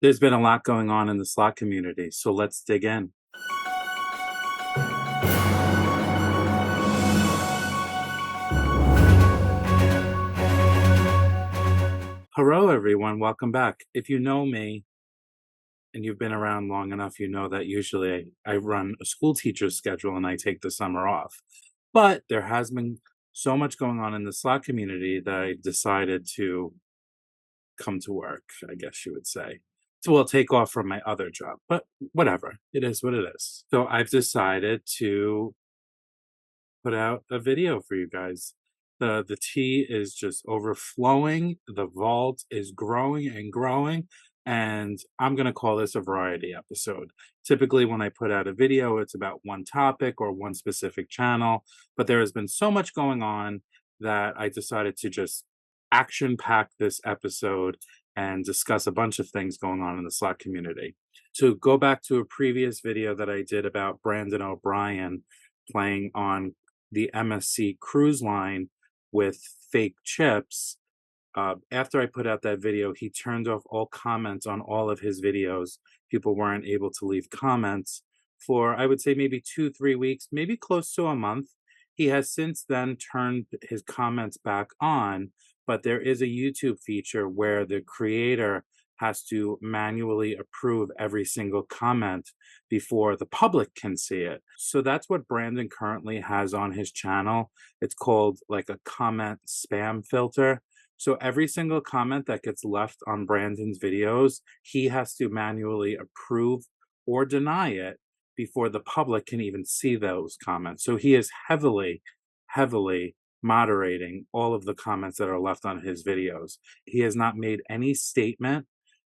There's been a lot going on in the slot community, so let's dig in. Hello, everyone. Welcome back. If you know me and you've been around long enough, you know that usually I run a school teacher's schedule and I take the summer off. But there has been so much going on in the slot community that I decided to come to work, I guess you would say. So I'll take off from my other job, but whatever. It is what it is. So I've decided to put out a video for you guys. The tea is just overflowing. The vault is growing and growing. And I'm going to call this a variety episode. Typically, when I put out a video, it's about one topic or one specific channel. But there has been so much going on that I decided to just action pack this episode and discuss a bunch of things going on in the Slack community. To go back to a previous video that I did about Brandon O'Brien playing on the MSC cruise line with fake chips. After I put out that video, he turned off all comments on all of his videos. People weren't able to leave comments for, I would say, maybe 2-3 weeks, maybe close to a month. He has since then turned his comments back on, but there is a YouTube feature where the creator has to manually approve every single comment before the public can see it. So that's what Brandon currently has on his channel. It's called like a comment spam filter. So every single comment that gets left on Brandon's videos, he has to manually approve or deny it before the public can even see those comments. So he is heavily moderating all of the comments that are left on his videos. He has not made any statement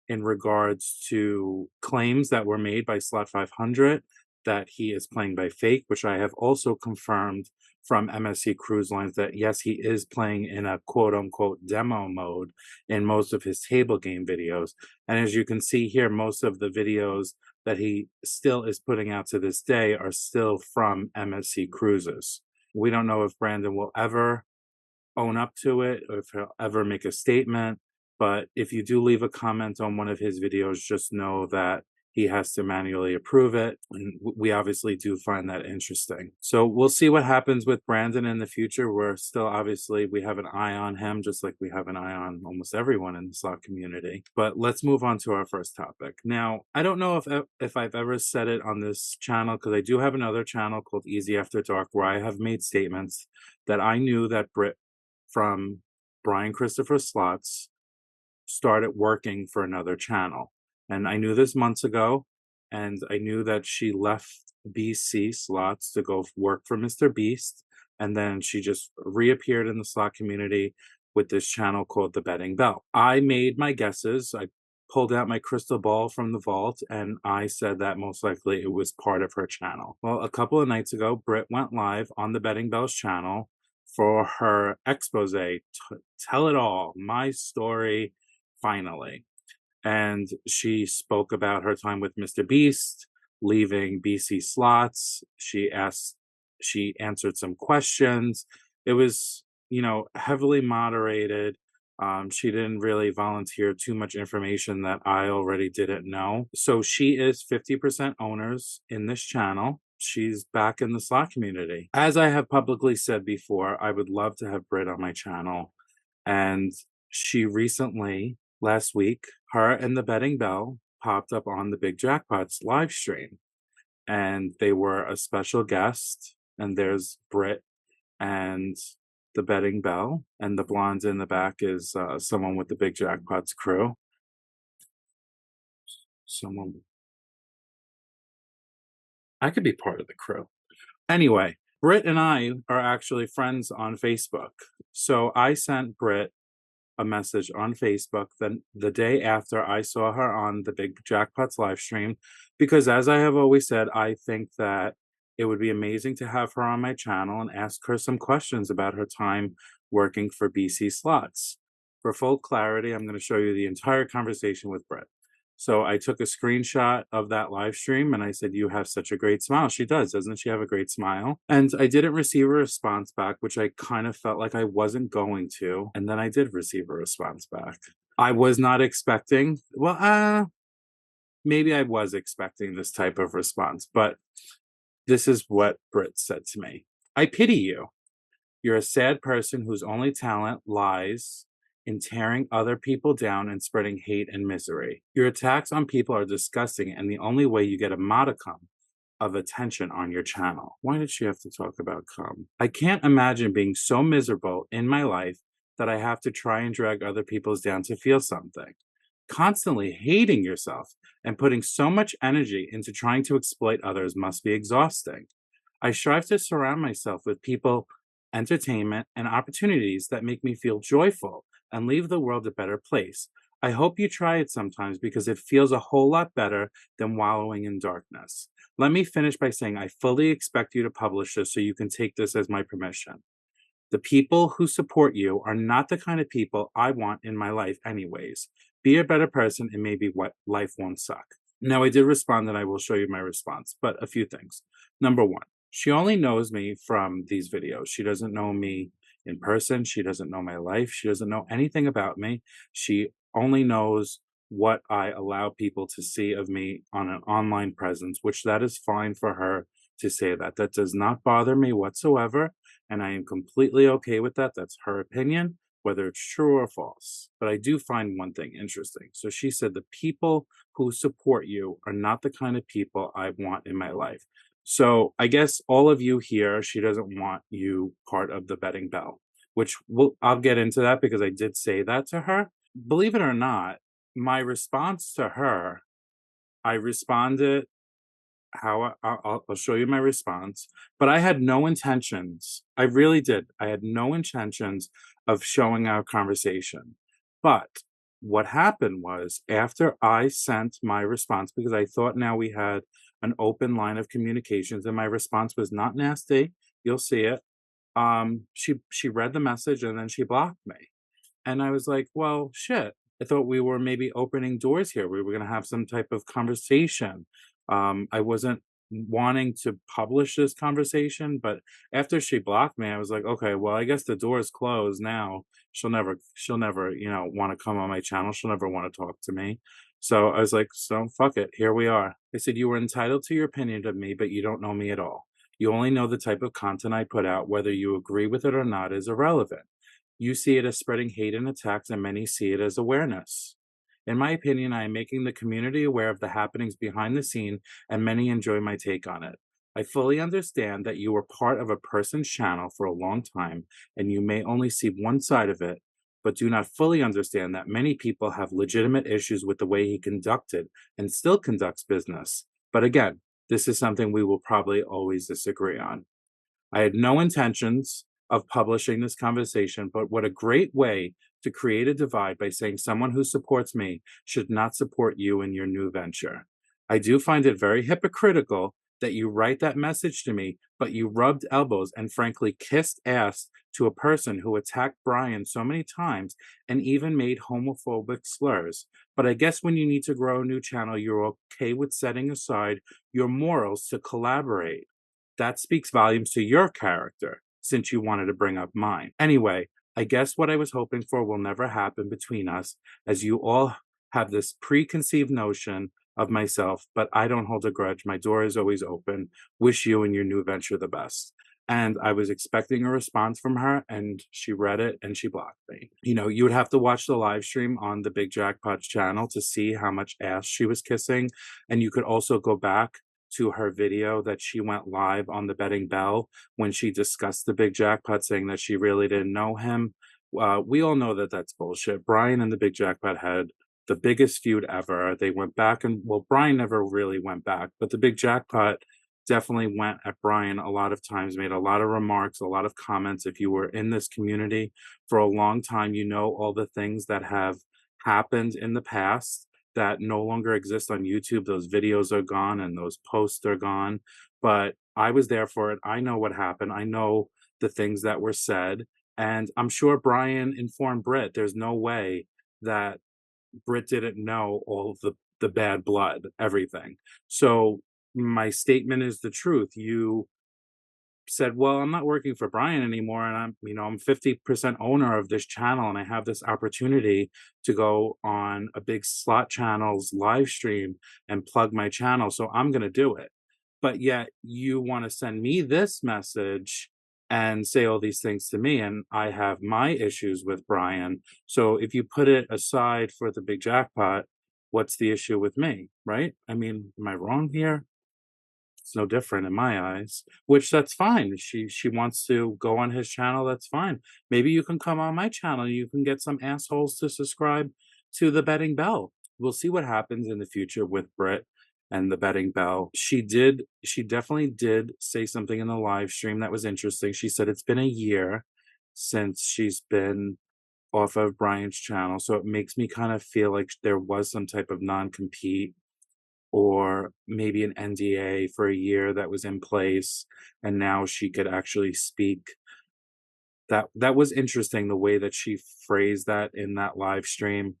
in regards to claims that were made by Slot 500 that he is playing by fake, which I have also confirmed from MSC Cruise Lines that yes, he is playing in a quote unquote demo mode in most of his table game videos. And as you can see here, most of the videos that he still is putting out to this day are still from MSC Cruises. We don't know if Brandon will ever own up to it or if he'll ever make a statement. But if you do leave a comment on one of his videos, just know that he has to manually approve it. And we obviously do find that interesting. So we'll see what happens with Brandon in the future. We're still obviously, we have an eye on him, just like we have an eye on almost everyone in the slot community. But let's move on to our first topic. Now, I don't know if I've ever said it on this channel, because I do have another channel called Easy After Dark where I have made statements that I knew that Britt from Brian Christopher Slots started working for another channel. And I knew this months ago, and I knew that she left BC Slots to go work for Mr. Beast, and then she just reappeared in the slot community with this channel called The Betting Bell. I made my guesses. I pulled out my crystal ball from the vault, and I said that most likely it was part of her channel. Well, a couple of nights ago, Britt went live on the Betting Bell's channel for her expose, tell it all, my story, finally. And she spoke about her time with Mr. Beast, leaving BC Slots. She answered some questions. It was, heavily moderated. She didn't really volunteer too much information that I already didn't know. So she is 50% owners in this channel. She's back in the slot community. As I have publicly said before, I would love to have Britt on my channel. And she recently, last week, her and the Betting Bell popped up on the Big Jackpots live stream. And they were a special guest. And there's Britt and the Betting Bell. And the blonde in the back is someone with the Big Jackpots crew. I could be part of the crew. Anyway, Britt and I are actually friends on Facebook. So I sent Britt a message on Facebook then the day after I saw her on the Big Jackpots live stream, because as I have always said, I think that it would be amazing to have her on my channel and ask her some questions about her time working for BC Slots. For full clarity, I'm going to show you the entire conversation with Britt. So I took a screenshot of that live stream and I said, "You have such a great smile." She does, doesn't she have a great smile? And I didn't receive a response back, which I kind of felt like I wasn't going to. And then I did receive a response back. I was not expecting, maybe I was expecting this type of response, but this is what Britt said to me. I pity you. You're a sad person whose only talent lies in tearing other people down and spreading hate and misery. Your attacks on people are disgusting, and the only way you get a modicum of attention on your channel. Why did she have to talk about cum? I can't imagine being so miserable in my life that I have to try and drag other people's down to feel something. Constantly hating yourself and putting so much energy into trying to exploit others must be exhausting. I strive to surround myself with people, entertainment, and opportunities that make me feel joyful and leave the world a better place. I hope you try it sometimes because it feels a whole lot better than wallowing in darkness. Let me finish by saying I fully expect you to publish this so you can take this as my permission. The people who support you are not the kind of people I want in my life, anyways. Be a better person, and maybe what life won't suck. Now, I did respond, and I will show you my response, but a few things. Number one, she only knows me from these videos. She doesn't know me in person. She doesn't know my life. She doesn't know anything about me. She only knows what I allow people to see of me on an online presence, which that is fine for her to say that. That does not bother me whatsoever, and I am completely okay with that. That's her opinion, whether it's true or false. But I do find one thing interesting. So she said the people who support you are not the kind of people I want in my life. So I guess all of you here, she doesn't want you part of the betting bell, which I'll get into that because I did say that to her. Believe it or not, my response to her, I responded how I'll show you my response, but I had no intentions. I really did. I had no intentions of showing our conversation. But what happened was after I sent my response, because I thought now we had an open line of communications, and my response was not nasty. You'll see it. She read the message and then she blocked me. And I was like, well, shit. I thought we were maybe opening doors here. We were going to have some type of conversation. I wasn't wanting to publish this conversation, but after she blocked me, I was like, okay, well, I guess the door is closed now. She'll never, want to come on my channel. She'll never want to talk to me. So I was like, so fuck it. Here we are. I said, you were entitled to your opinion of me, but you don't know me at all. You only know the type of content I put out. Whether you agree with it or not is irrelevant. You see it as spreading hate and attacks, and many see it as awareness. In my opinion, I am making the community aware of the happenings behind the scene, and many enjoy my take on it. I fully understand that you were part of a person's channel for a long time, and you may only see one side of it, but do not fully understand that many people have legitimate issues with the way he conducted and still conducts business. But again, this is something we will probably always disagree on. I had no intentions of publishing this conversation, but what a great way to create a divide by saying someone who supports me should not support you in your new venture. I do find it very hypocritical that you write that message to me, but you rubbed elbows and frankly kissed ass to a person who attacked Brian so many times and even made homophobic slurs. But I guess when you need to grow a new channel, you're okay with setting aside your morals to collaborate. That speaks volumes to your character, since you wanted to bring up mine. Anyway, I guess what I was hoping for will never happen between us, as you all have this preconceived notion of myself, but I don't hold a grudge. My door is always open. Wish you and your new venture the best. And I was expecting a response from her, and she read it and she blocked me. You would have to watch the live stream on the Big Jackpots channel to see how much ass she was kissing. And you could also go back to her video that she went live on the betting bell when she discussed the big jackpot, saying that she really didn't know him. We all know that that's bullshit. Brian and the big jackpot had the biggest feud ever. They went back and, well, Brian never really went back, but the big jackpot definitely went at Brian a lot of times, made a lot of remarks, a lot of comments. If you were in this community for a long time, you know all the things that have happened in the past that no longer exist on YouTube. Those videos are gone and those posts are gone. But I was there for it. I know what happened. I know the things that were said. And I'm sure Brian informed Britt. There's no way that Britt didn't know all of the bad blood, everything. So my statement is the truth. You said, "Well, I'm not working for Brian anymore, and I'm 50% owner of this channel, and I have this opportunity to go on a big slot channel's live stream and plug my channel, so I'm gonna do it. But yet you wanna send me this message and say all these things to me, and I have my issues with Brian. So if you put it aside for the big jackpot, what's the issue with me, right? I mean, am I wrong here?" It's no different in my eyes, which that's fine. She wants to go on his channel, that's fine. Maybe you can come on my channel, you can get some assholes to subscribe to the betting bell. We'll see what happens in the future with Britt and the betting bell. She definitely did say something in the live stream that was interesting. She said it's been a year since she's been off of Brian's channel, so it makes me kind of feel like there was some type of non-compete or maybe an NDA for a year that was in place, and now she could actually speak. That was interesting the way that she phrased that in that live stream.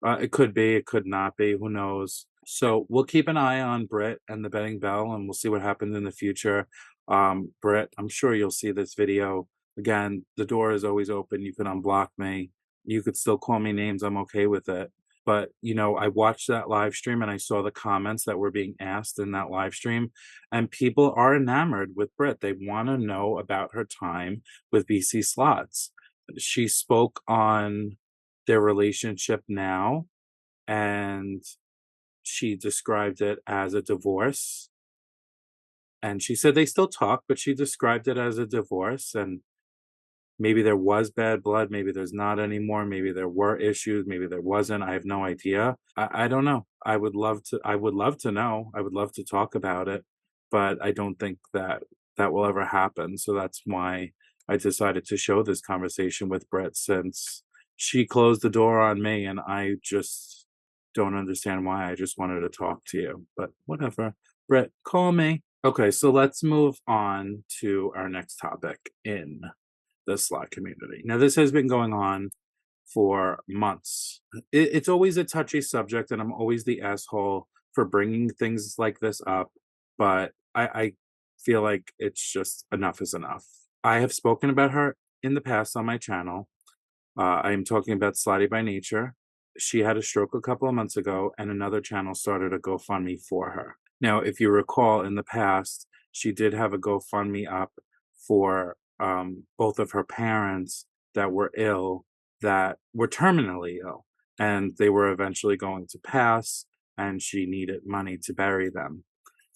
It could be, it could not be, who knows? So we'll keep an eye on Britt and the betting bell, and we'll see what happens in the future. Britt, I'm sure you'll see this video. Again, the door is always open. You can unblock me. You could still call me names. I'm okay with it. But, I watched that live stream and I saw the comments that were being asked in that live stream, and people are enamored with Britt. They want to know about her time with BC Slots. She spoke on their relationship now, and she described it as a divorce. And she said they still talk, but she described it as a divorce. And maybe there was bad blood, maybe there's not anymore, maybe there were issues, maybe there wasn't. I have no idea. I don't know. I would love to know. I would love to talk about it, but I don't think that that will ever happen. So that's why I decided to show this conversation with Britt, since she closed the door on me and I just don't understand why. I just wanted to talk to you. But whatever. Britt, call me. Okay, so let's move on to our next topic in the slot community. Now, this has been going on for months. It's always a touchy subject, and I'm always the asshole for bringing things like this up, but I feel like it's just enough is enough. I have spoken about her in the past on my channel. I am talking about Slotty by Nature. She had a stroke a couple of months ago, and another channel started a GoFundMe for her. Now, if you recall, in the past, she did have a GoFundMe up for both of her parents that were ill, that were terminally ill, and they were eventually going to pass, and she needed money to bury them.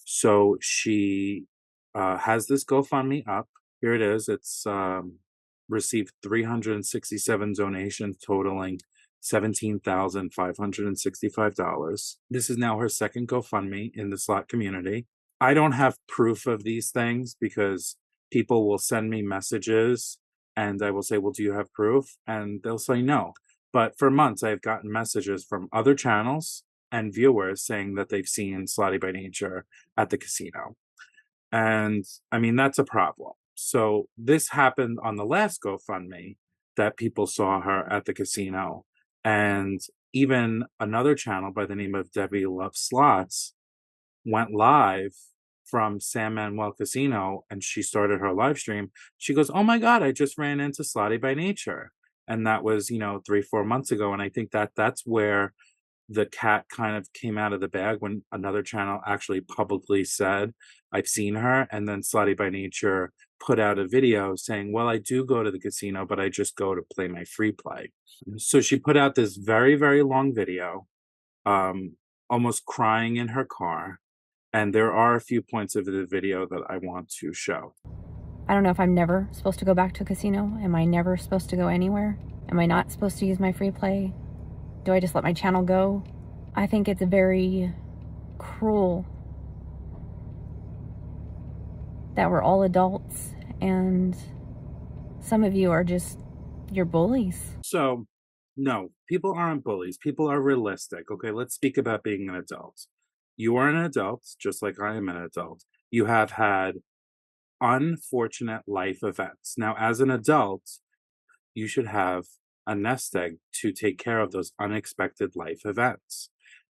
So she has this GoFundMe up. Here it is. It's received 367 donations totaling $17,565. This is now her second GoFundMe in the slot community. I don't have proof of these things because people will send me messages and I will say, "Well, do you have proof?" And they'll say no. But for months, I've gotten messages from other channels and viewers saying that they've seen Slotty by Nature at the casino. And I mean, that's a problem. So this happened on the last GoFundMe that people saw her at the casino. And even another channel by the name of Debbie Loves Slots went live from San Manuel Casino, and she started her live stream. She goes, "Oh my God, I just ran into Slotty by Nature." And that was, 3, 4 months ago. And I think that that's where the cat kind of came out of the bag, when another channel actually publicly said, "I've seen her." And then Slotty by Nature put out a video saying, "Well, I do go to the casino, but I just go to play my free play." So she put out this very, very long video, almost crying in her car. And there are a few points of the video that I want to show. I don't know if I'm never supposed to go back to a casino. Am I never supposed to go anywhere? Am I not supposed to use my free play? Do I just let my channel go? I think it's very cruel that we're all adults and some of you are just, you're bullies. So, no, people aren't bullies. People are realistic. Okay, let's speak about being an adult. You are an adult, just like I am an adult. You have had unfortunate life events. Now, as an adult, you should have a nest egg to take care of those unexpected life events.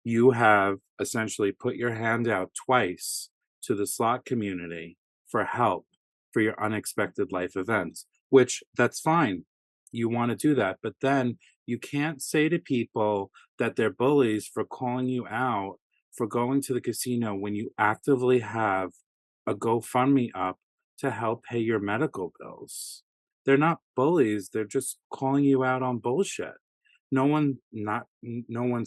You have essentially put your hand out twice to the slot community for help, for your unexpected life events, which that's fine. You want to do that. But then you can't say to people that they're bullies for calling you out for going to the casino when you actively have a GoFundMe up to help pay your medical bills. They're not bullies, they're just calling you out on bullshit. No one's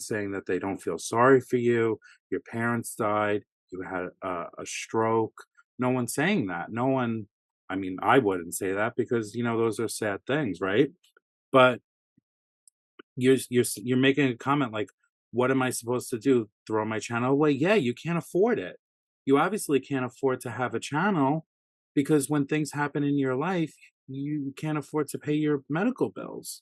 saying that they don't feel sorry for you, your parents died, you had a stroke. No one's saying that. No one, I mean, I wouldn't say that because, those are sad things, right? But you're making a comment like, "What am I supposed to do? Throw my channel away?" Yeah, you can't afford it. You obviously can't afford to have a channel because when things happen in your life, you can't afford to pay your medical bills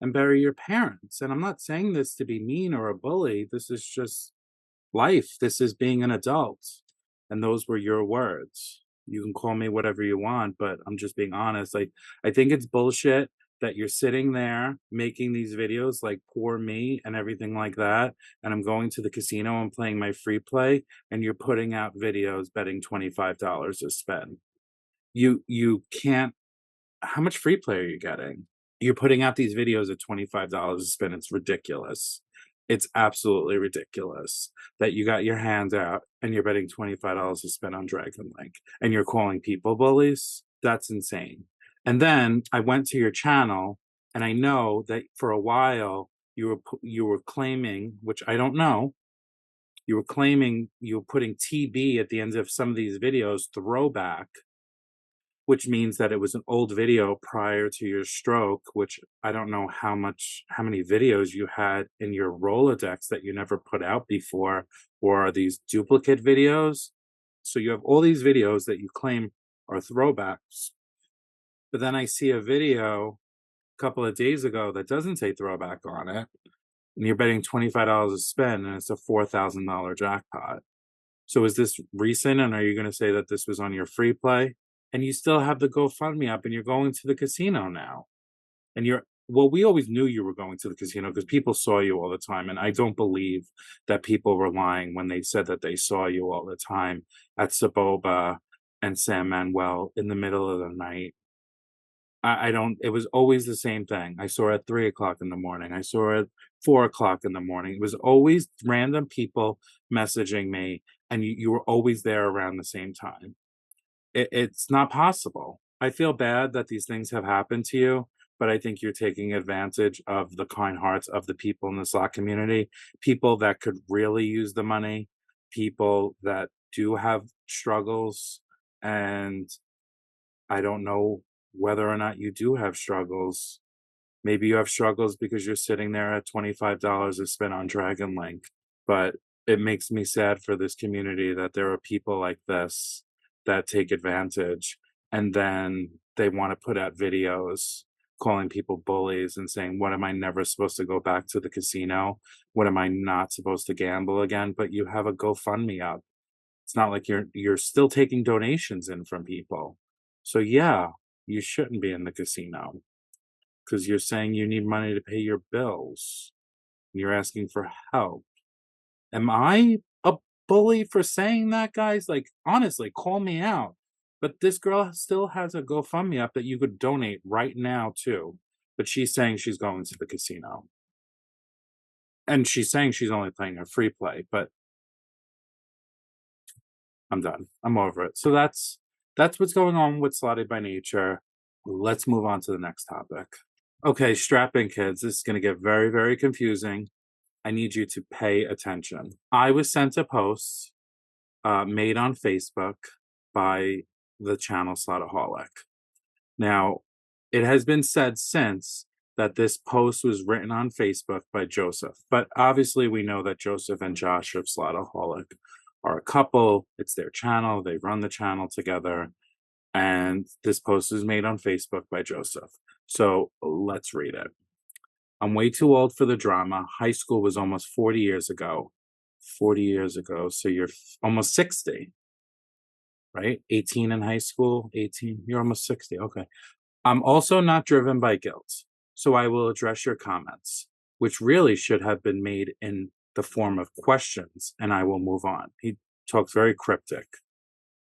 and bury your parents. And I'm not saying this to be mean or a bully. This is just life. This is being an adult. And those were your words. You can call me whatever you want, but I'm just being honest. Like, I think it's bullshit that you're sitting there making these videos like poor me and everything like that. And I'm going to the casino and playing my free play, and you're putting out videos betting $25 to spend. You can't, how much free play are you getting? You're putting out these videos at $25 a spin. It's ridiculous. It's absolutely ridiculous that you got your hands out and you're betting $25 a spin on Dragon Link and you're calling people bullies. That's insane. And then I went to your channel and I know that for a while you were claiming, which I don't know, you were claiming you were putting TB at the end of some of these videos, throwback, which means that it was an old video prior to your stroke, which I don't know how many videos you had in your Rolodex that you never put out before, or are these duplicate videos? So you have all these videos that you claim are throwbacks, but then I see a video a couple of days ago that doesn't say throwback on it, and you're betting $25 a spin, and it's a $4,000 jackpot. So is this recent, and are you gonna say that this was on your free play? And you still have the GoFundMe up, and you're going to the casino now. And we always knew you were going to the casino because people saw you all the time, and I don't believe that people were lying when they said that they saw you all the time at Saboba and San Manuel in the middle of the night. I don't, it was always the same thing. I saw it at 3 o'clock in the morning. I saw it at 4 o'clock in the morning. It was always random people messaging me, and you were always there around the same time. It's not possible. I feel bad that these things have happened to you, but I think you're taking advantage of the kind hearts of the people in the slot community, people that could really use the money, people that do have struggles, and I don't know whether or not you do have struggles. Maybe you have struggles because you're sitting there at $25 a spin on Dragon Link, but it makes me sad for this community that there are people like this that take advantage, and then they want to put out videos calling people bullies and saying, "What am I never supposed to go back to the casino? What am I not supposed to gamble again?" But you have a GoFundMe up. It's not like you're still taking donations in from people. So yeah, you shouldn't be in the casino because you're saying you need money to pay your bills. You're asking for help. Am I a bully for saying that, guys? Like, honestly, call me out. But this girl still has a GoFundMe up that you could donate right now to. But she's saying she's going to the casino. And she's saying she's only playing a free play, but I'm done. I'm over it. So that's what's going on with Slotted by Nature. Let's move on to the next topic. Okay, strap in, kids. This is going to get very, very confusing. I need you to pay attention. I was sent a post made on Facebook by the channel Slotaholic. Now, it has been said since that this post was written on Facebook by Joseph, but obviously we know that Joseph and Josh of Slotaholic are a couple. It's their channel. They run the channel together. And this post is made on Facebook by Joseph. So let's read it. I'm way too old for the drama. High school was almost 40 years ago. 40 years ago. So you're almost 60, right? 18 in high school, 18. You're almost 60. Okay. I'm also not driven by guilt. So I will address your comments, which really should have been made in the form of questions, and I will move on. He talks very cryptic.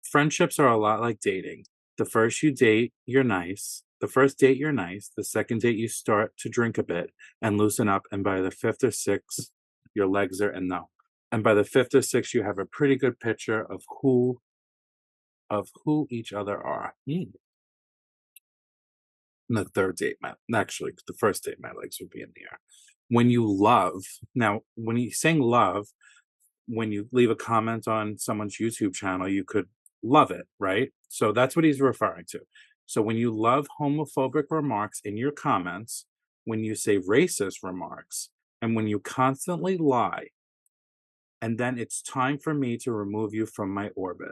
Friendships are a lot like dating. The first you date, you're nice. The first date, you're nice. The second date, you start to drink a bit and loosen up. And by the fifth or sixth, your legs are and no. And by the fifth or sixth, you have a pretty good picture of who each other are. And the third date, actually, the first date, my legs would be in the air. When you love, now, when you saying love, when you leave a comment on someone's YouTube channel, you could love it, right? So that's what he's referring to. So when you love homophobic remarks in your comments, when you say racist remarks, and when you constantly lie, and then it's time for me to remove you from my orbit.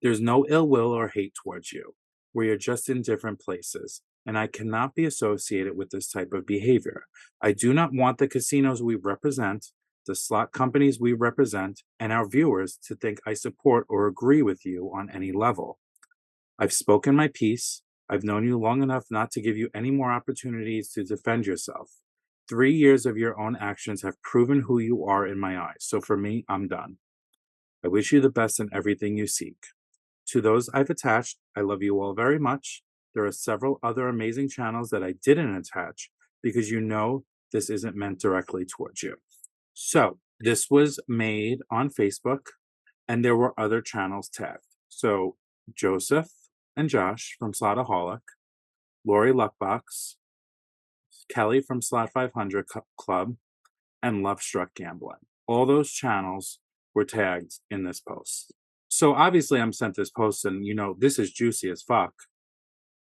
There's no ill will or hate towards you. We are just in different places, and I cannot be associated with this type of behavior. I do not want the casinos we represent, the slot companies we represent, and our viewers to think I support or agree with you on any level. I've spoken my piece. I've known you long enough not to give you any more opportunities to defend yourself. 3 years of your own actions have proven who you are in my eyes. So for me, I'm done. I wish you the best in everything you seek. To those I've attached, I love you all very much. There are several other amazing channels that I didn't attach because you know this isn't meant directly towards you. So this was made on Facebook, and there were other channels tagged. So Joseph and Josh from Slotaholic, Lori Luckbox, Kelly from Slot 500 Club, and Love Struck Gambling. All those channels were tagged in this post. So obviously I'm sent this post and, this is juicy as fuck.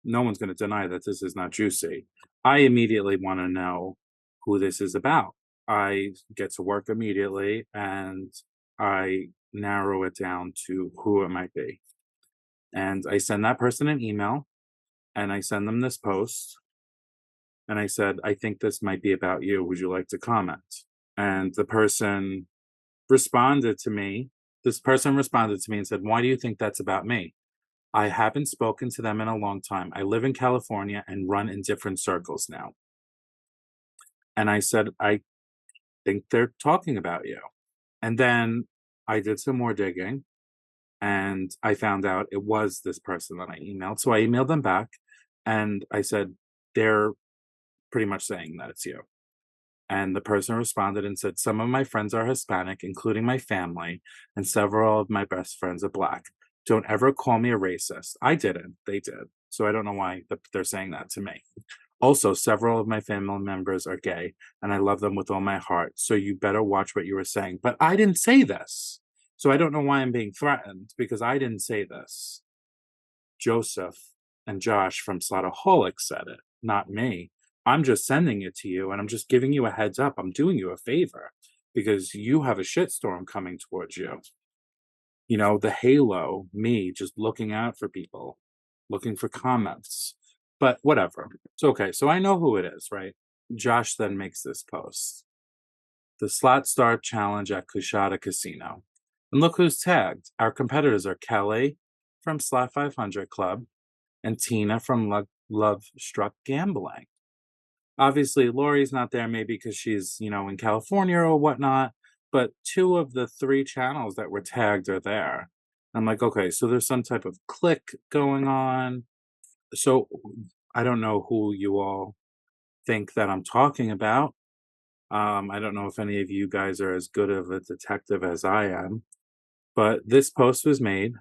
No one's going to deny that this is not juicy. I immediately want to know who this is about. I get to work immediately and I narrow it down to who it might be. And I send that person an email and I send them this post. And I said, I think this might be about you. Would you like to comment? And the person responded to me. This person responded to me and said, why do you think that's about me? I haven't spoken to them in a long time. I live in California and run in different circles now. And I said, I think they're talking about you. And then I did some more digging and I found out it was this person that I emailed. So I emailed them back and I said, they're pretty much saying that it's you. And the person responded and said, some of my friends are Hispanic, including my family, and several of my best friends are Black. Don't ever call me a racist. I didn't. They did. So I don't know why they're saying that to me. Also, several of my family members are gay, and I love them with all my heart. So you better watch what you were saying. But I didn't say this. So I don't know why I'm being threatened, because I didn't say this. Joseph and Josh from Slotaholic said it, not me. I'm just sending it to you, and I'm just giving you a heads up. I'm doing you a favor, because you have a shitstorm coming towards you. The halo, me just looking out for people, looking for comments. But whatever. It's okay. So I know who it is, right? Josh then makes this post. The Slot Star Challenge at Coushatta Casino. And look who's tagged. Our competitors are Kelly from Slot 500 Club and Tina from Love Struck Gambling. Obviously, Lori's not there maybe because she's, in California or whatnot. But 2 of the 3 channels that were tagged are there. I'm like, okay, so there's some type of click going on. So I don't know who you all think that I'm talking about. I don't know if any of you guys are as good of a detective as I am. But this post was made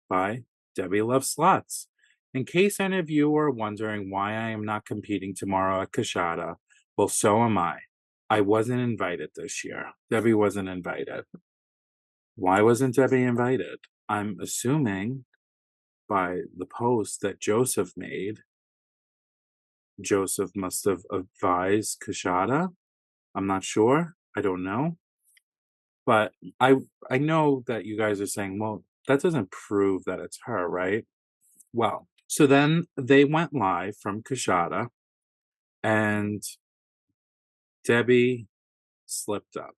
by Debbie Loves Slots. In case any of you are wondering why I am not competing tomorrow at Coushatta, well, so am I. I wasn't invited this year. Debbie wasn't invited. Why wasn't Debbie invited? I'm assuming by the post that Joseph made, Joseph must have advised Coushatta. I'm not sure. I don't know. But I know that you guys are saying, well, that doesn't prove that it's her, right? Well, so then they went live from Coushatta and Debbie slipped up.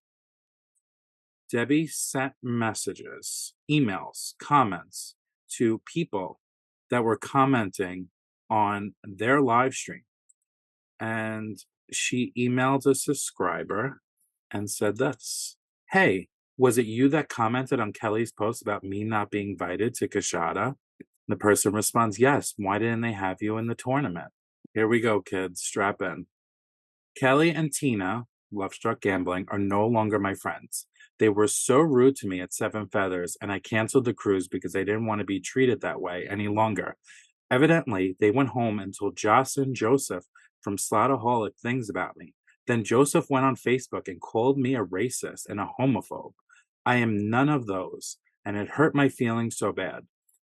Debbie sent messages, emails, comments to people that were commenting on their live stream. And she emailed a subscriber and said this. Hey, was it you that commented on Kelly's post about me not being invited to Coushatta? The person responds, yes, why didn't they have you in the tournament? Here we go, kids, strap in. Kelly and Tina, Love Struck Gambling, are no longer my friends. They were so rude to me at Seven Feathers, and I canceled the cruise because I didn't want to be treated that way any longer. Evidently, they went home and told Joss and Joseph from Slotaholic things about me. Then Joseph went on Facebook and called me a racist and a homophobe. I am none of those, and it hurt my feelings so bad.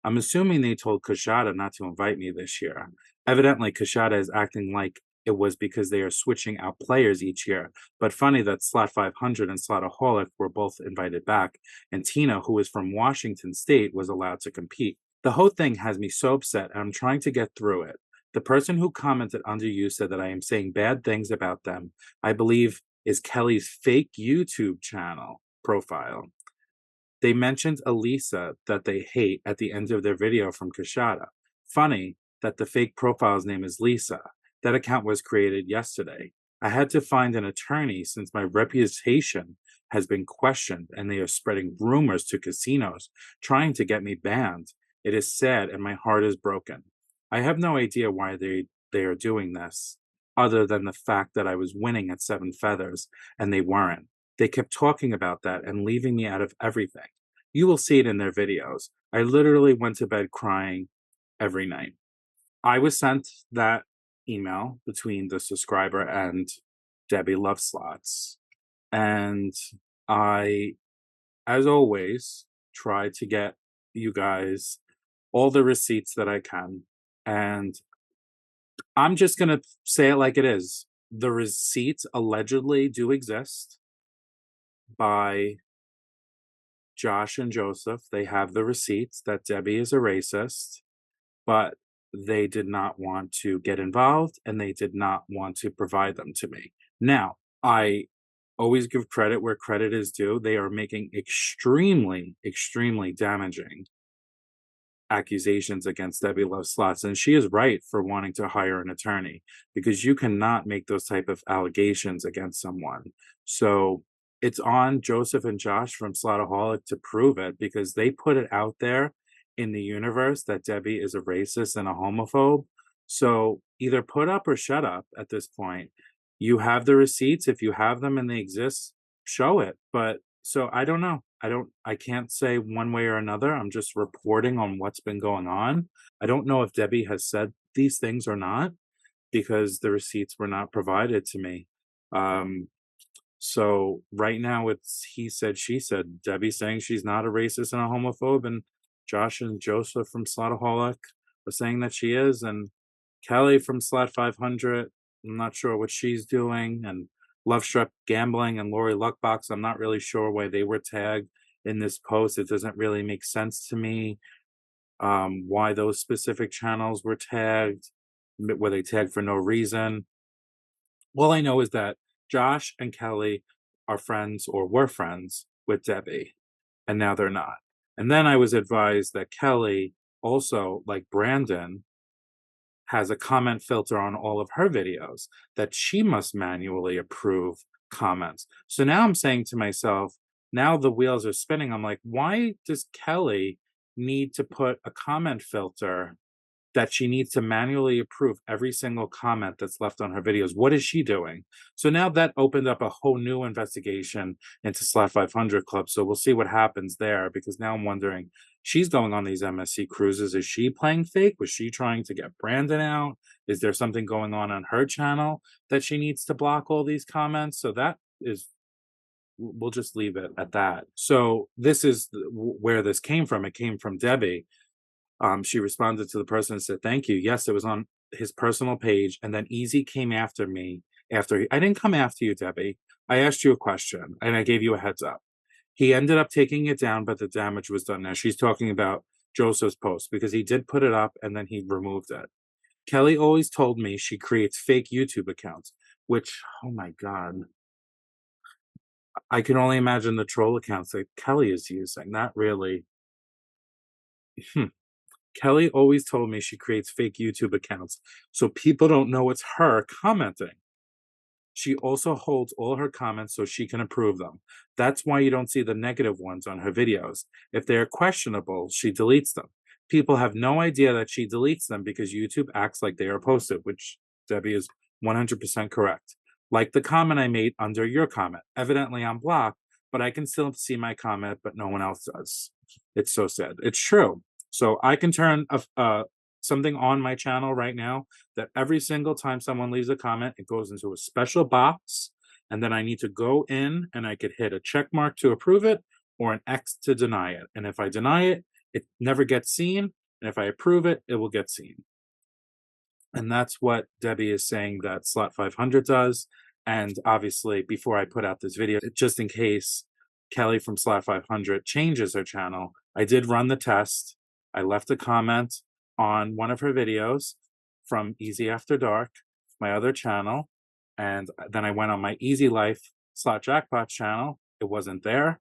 I'm assuming they told Kashada not to invite me this year. Evidently, Kashada is acting like it was because they are switching out players each year. But funny that Slot 500 and Slotaholic were both invited back, and Tina, who is from Washington State, was allowed to compete. The whole thing has me so upset, and I'm trying to get through it. The person who commented under you said that I am saying bad things about them. I believe is Kelly's fake YouTube channel profile. They mentioned Elisa that they hate at the end of their video from Kashada. Funny that the fake profile's name is Lisa. That account was created yesterday. I had to find an attorney since my reputation has been questioned and they are spreading rumors to casinos, trying to get me banned. It is sad and my heart is broken. I have no idea why they are doing this, other than the fact that I was winning at Seven Feathers and they weren't. They kept talking about that and leaving me out of everything. You will see it in their videos. I literally went to bed crying every night. I was sent that email between the subscriber and Debbie Love Slots. And I, as always, try to get you guys all the receipts that I can. And I'm just going to say it like it is. The receipts allegedly do exist by Josh and Joseph. They have the receipts that Debbie is a racist, but they did not want to get involved and they did not want to provide them to me. Now, I always give credit where credit is due. They are making extremely, extremely damaging accusations against Debbie Love Slots, and she is right for wanting to hire an attorney because you cannot make those type of allegations against someone. So it's on Joseph and Josh from Slotaholic to prove it because they put it out there in the universe that Debbie is a racist and a homophobe. So either put up or shut up at this point. You have the receipts. If you have them and they exist, show it. But so I don't know. I can't say one way or another. I'm just reporting on what's been going on. I don't know if Debbie has said these things or not because the receipts were not provided to me. So right now it's he said, she said. Debbie saying she's not a racist and a homophobe, and Josh and Joseph from Slotaholic are saying that she is, and Kelly from Slat 500, I'm not sure what she's doing, and Love Struck Gambling and Lori Luckbox, I'm not really sure why they were tagged in this post. It doesn't really make sense to me why those specific channels were tagged. Were they tagged for no reason? All I know is that Josh and Kelly are friends or were friends with Debbie, and now they're not. And then I was advised that Kelly also, like Brandon, has a comment filter on all of her videos that she must manually approve comments. So now I'm saying to myself, now the wheels are spinning. I'm like, why does Kelly need to put a comment filter that she needs to manually approve every single comment that's left on her videos? What is she doing? So now that opened up a whole new investigation into Slat 500 Club. So we'll see what happens there because now I'm wondering, she's going on these MSC cruises. Is she playing fake? Was she trying to get Brandon out? Is there something going on her channel that she needs to block all these comments? So that is, we'll just leave it at that. So this is where this came from. It came from Debbie. She responded to the person and said, thank you. Yes, it was on his personal page. And then Easy came after me I didn't come after you, Debbie. I asked you a question and I gave you a heads up. He ended up taking it down, but the damage was done. Now she's talking about Joseph's post because he did put it up and then he removed it. Kelly always told me she creates fake YouTube accounts, which, oh my God, I can only imagine the troll accounts that Kelly is using. Not really. Kelly always told me she creates fake YouTube accounts so people don't know it's her commenting. She also holds all her comments so she can approve them. That's why you don't see the negative ones on her videos. If they are questionable, she deletes them. People have no idea that she deletes them because YouTube acts like they are posted, which Debbie is 100% correct. Like the comment I made under your comment. Evidently, I'm blocked, but I can still see my comment, but no one else does. It's so sad. It's true. So I can turn something on my channel right now that every single time someone leaves a comment, it goes into a special box. And then I need to go in and I could hit a check mark to approve it or an X to deny it. And if I deny it, it never gets seen. And if I approve it, it will get seen. And that's what Debbie is saying that Slot 500 does. And obviously, before I put out this video, just in case Kelly from Slot 500 changes her channel, I did run the test. I left a comment on one of her videos from Easy After Dark, my other channel. And then I went on my Easy Life Slot Jackpots channel. It wasn't there,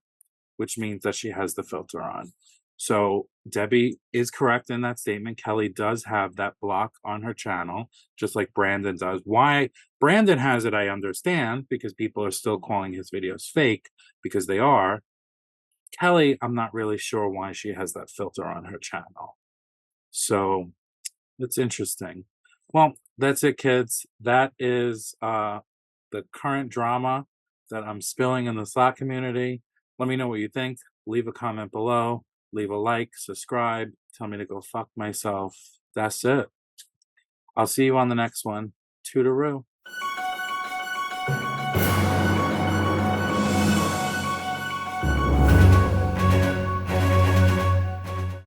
which means that she has the filter on. So Debbie is correct in that statement. Kelly does have that block on her channel, just like Brandon does. Why Brandon has it, I understand, because people are still calling his videos fake, because they are. Kelly, I'm not really sure why she has that filter on her channel. So it's interesting. Well, that's it, kids. That is the current drama that I'm spilling in the Slack community. Let me know what you think. Leave a comment below. Leave a like, subscribe, tell me to go fuck myself. That's it. I'll see you on the next one. Toodaloo.